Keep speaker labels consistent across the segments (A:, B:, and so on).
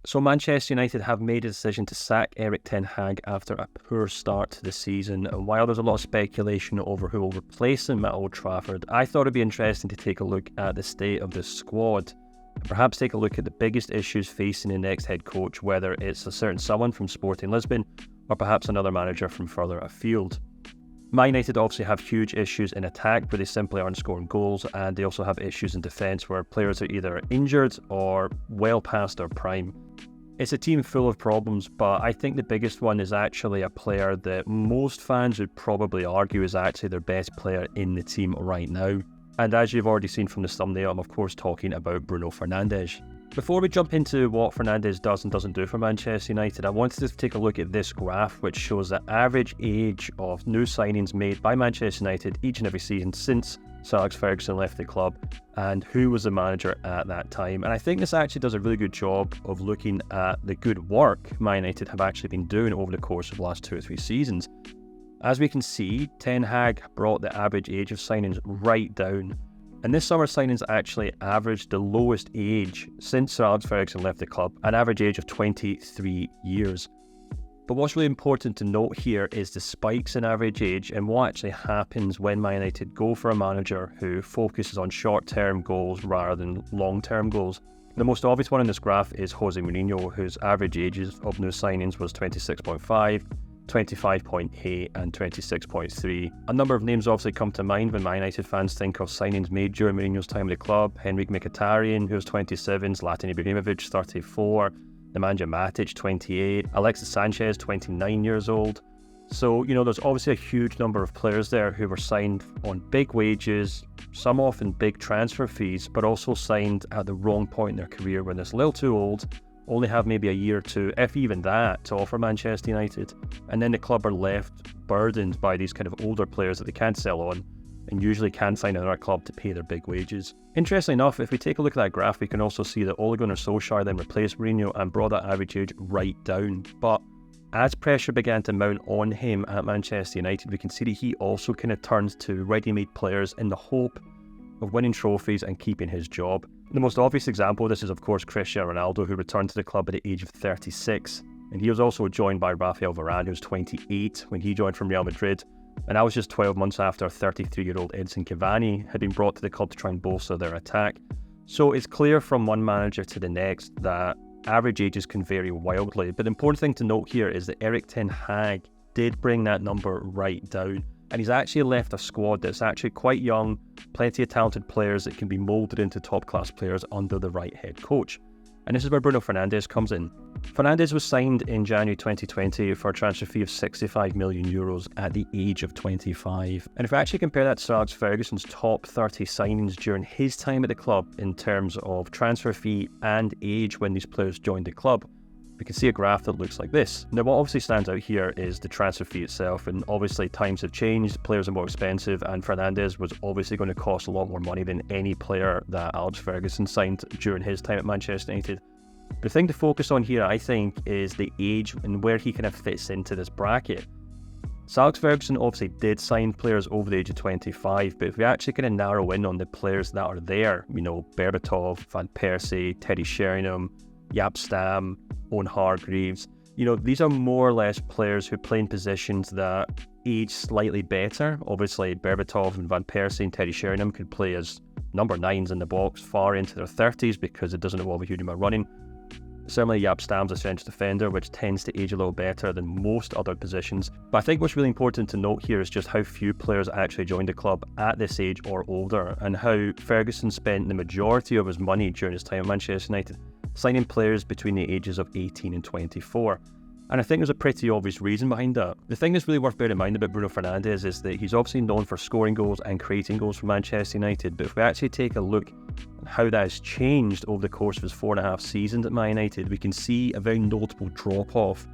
A: So Manchester United have made a decision to sack Erik Ten Hag after a poor start to the season. And while there's a lot of speculation over who will replace him at Old Trafford, I thought it'd be interesting to take a look at the state of the squad. Perhaps take a look at the biggest issues facing the next head coach, whether it's a certain someone from Sporting Lisbon or perhaps another manager from further afield. Man United obviously have huge issues in attack where they simply aren't scoring goals, and they also have issues in defence where players are either injured or well past their prime. It's a team full of problems, but I think the biggest one is actually a player that most fans would probably argue is actually their best player in the team right now. And as you've already seen from the thumbnail, I'm of course talking about Bruno Fernandes. Before we jump into what Fernandes does and doesn't do for Manchester United, I wanted to take a look at this graph which shows the average age of new signings made by Manchester United each and every season since Sir Alex Ferguson left the club and who was the manager at that time. And I think this actually does a really good job of looking at the good work Man United have actually been doing over the course of the last 2 or 3 seasons. As we can see, Ten Hag brought the average age of signings right down. And this summer signings actually averaged the lowest age since Sir Alex Ferguson left the club, an average age of 23 years. But what's really important to note here is the spikes in average age and what actually happens when Man United go for a manager who focuses on short-term goals rather than long-term goals. The most obvious one in this graph is Jose Mourinho, whose average ages of new signings was 26.5, 25.8 and 26.3. A number of names obviously come to mind when Man United fans think of signings made during Mourinho's time at the club. Henrik Mkhitaryan, who was 27, Zlatan Ibrahimovic, 34, Nemanja Matic, 28, Alexis Sanchez, 29 years old. So, there's obviously a huge number of players there who were signed on big wages, some often big transfer fees, but also signed at the wrong point in their career when they're a little too old, only have maybe a year or two, if even that, to offer Manchester United. And then the club are left burdened by these kind of older players that they can't sell on and usually can't find another club to pay their big wages. Interestingly enough, if we take a look at that graph, we can also see that Ole Gunnar Solskjaer then replaced Mourinho and brought that average age right down. But as pressure began to mount on him at Manchester United, we can see that he also kind of turned to ready-made players in the hope of winning trophies and keeping his job. The most obvious example of this is of course Cristiano Ronaldo, who returned to the club at the age of 36. And he was also joined by Rafael Varane, who was 28 when he joined from Real Madrid. And that was just 12 months after 33-year-old Edinson Cavani had been brought to the club to try and bolster their attack. So it's clear from one manager to the next that average ages can vary wildly. But the important thing to note here is that Erik Ten Hag did bring that number right down. And he's actually left a squad that's actually quite young, plenty of talented players that can be moulded into top-class players under the right head coach. And this is where Bruno Fernandes comes in. Fernandes was signed in January 2020 for a transfer fee of €65 million at the age of 25. And if we actually compare that to Sir Alex Ferguson's top 30 signings during his time at the club in terms of transfer fee and age when these players joined the club, we can see a graph that looks like this. Now, what obviously stands out here is the transfer fee itself, and obviously times have changed, players are more expensive, and Fernandes was obviously going to cost a lot more money than any player that Alex Ferguson signed during his time at Manchester United. The thing to focus on here, I think, is the age and where he kind of fits into this bracket. So Alex Ferguson obviously did sign players over the age of 25, but if we actually kind of narrow in on the players that are there, Berbatov, Van Persie, Teddy Sheringham, Jaap Stam, Owen Hargreaves, these are more or less players who play in positions that age slightly better. Obviously, Berbatov and Van Persie and Teddy Sheringham could play as number 9s in the box far into their 30s because it doesn't involve a huge amount of running. Certainly, Jaap Stam's a central defender, which tends to age a little better than most other positions. But I think what's really important to note here is just how few players actually joined the club at this age or older, and how Ferguson spent the majority of his money during his time at Manchester United signing players between the ages of 18 and 24. And I think there's a pretty obvious reason behind that. The thing that's really worth bearing in mind about Bruno Fernandes is that he's obviously known for scoring goals and creating goals for Manchester United, but if we actually take a look at how that has changed over the course of his 4.5 seasons at Man United, we can see a very notable drop-off,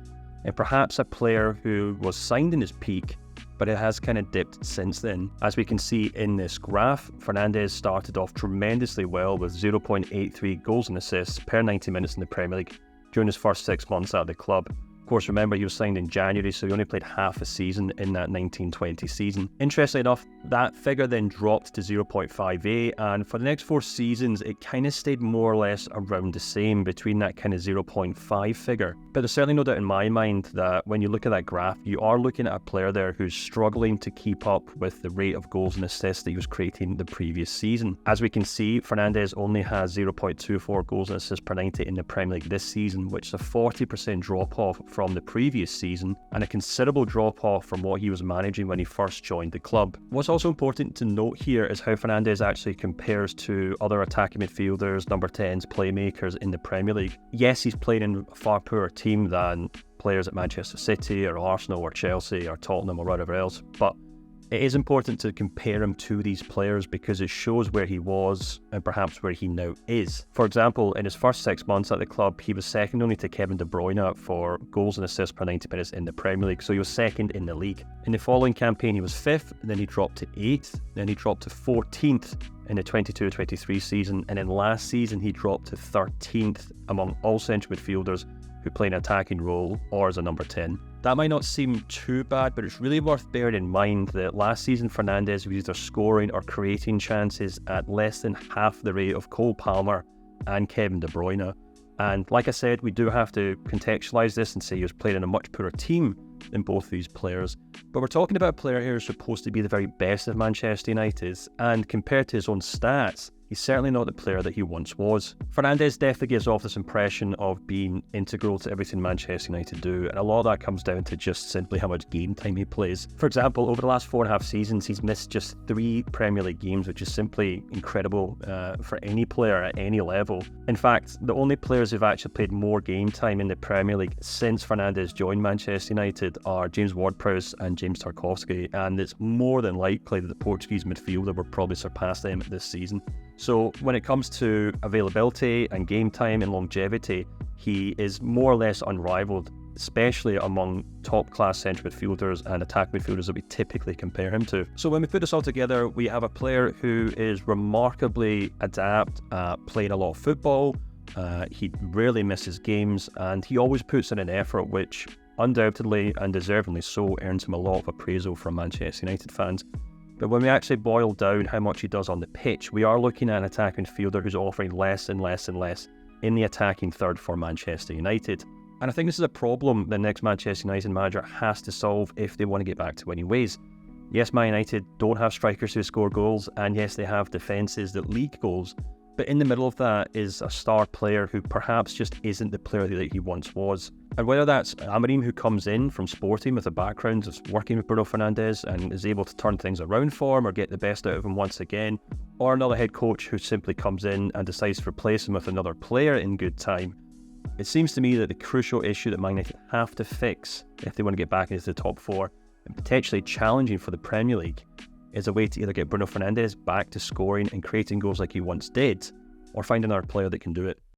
A: and perhaps a player who was signed in his peak, but it has kind of dipped since then. As we can see in this graph, Fernandes started off tremendously well with 0.83 goals and assists per 90 minutes in the Premier League during his first 6 months out of the club. course, remember he was signed in January, so he only played half a season in that 1920 season. Interestingly enough, that figure then dropped to 0.58, and for the next 4 seasons, it kind of stayed more or less around the same, between that kind of 0.5 figure. But there's certainly no doubt in my mind that when you look at that graph, you are looking at a player there who's struggling to keep up with the rate of goals and assists that he was creating the previous season. As we can see, Fernandes only has 0.24 goals and assists per 90 in the Premier League this season, which is a 40% drop-off from the previous season, and a considerable drop-off from what he was managing when he first joined the club. What's also important to note here is how Fernandes actually compares to other attacking midfielders, number 10s, playmakers in the Premier League. Yes, he's playing in a far poorer team than players at Manchester City or Arsenal or Chelsea or Tottenham or whatever else, but it is important to compare him to these players because it shows where he was and perhaps where he now is. For example, in his first 6 months at the club, he was second only to Kevin De Bruyne for goals and assists per 90 minutes in the Premier League, so he was second in the league. In the following campaign, he was 5th, then he dropped to 8th, then he dropped to 14th in the 22-23 season, and then last season he dropped to 13th among all central midfielders who play an attacking role or as a number 10. That might not seem too bad, but it's really worth bearing in mind that last season Fernandes was either scoring or creating chances at less than half the rate of Cole Palmer and Kevin De Bruyne. And like I said, we do have to contextualise this and say he was playing in a much poorer team than both these players. But we're talking about a player here who's supposed to be the very best of Manchester United, and compared to his own stats, he's certainly not the player that he once was. Fernandes definitely gives off this impression of being integral to everything Manchester United do, and a lot of that comes down to just simply how much game time he plays. For example, over the last 4.5 seasons, he's missed just 3 Premier League games, which is simply incredible for any player at any level. In fact, the only players who've actually played more game time in the Premier League since Fernandes joined Manchester United are James Ward-Prowse and James Tarkowski, and it's more than likely that the Portuguese midfielder will probably surpass them this season. So when it comes to availability and game time and longevity, he is more or less unrivaled, especially among top-class central midfielders and attack midfielders that we typically compare him to. So when we put this all together, we have a player who is remarkably adept at playing a lot of football. He rarely misses games, and he always puts in an effort which undoubtedly and deservingly so earns him a lot of appraisal from Manchester United fans. But when we actually boil down how much he does on the pitch, we are looking at an attacking fielder who's offering less and less and less in the attacking third for Manchester United. And I think this is a problem the next Manchester United manager has to solve if they want to get back to winning ways. Yes, Man United don't have strikers who score goals, and yes, they have defences that leak goals, but in the middle of that is a star player who perhaps just isn't the player that he once was. And whether that's Amorim, who comes in from Sporting with a background of working with Bruno Fernandes and is able to turn things around for him or get the best out of him once again, or another head coach who simply comes in and decides to replace him with another player in good time, it seems to me that the crucial issue that Man United have to fix if they want to get back into the top 4 and potentially challenging for the Premier League is a way to either get Bruno Fernandes back to scoring and creating goals like he once did, or find another player that can do it.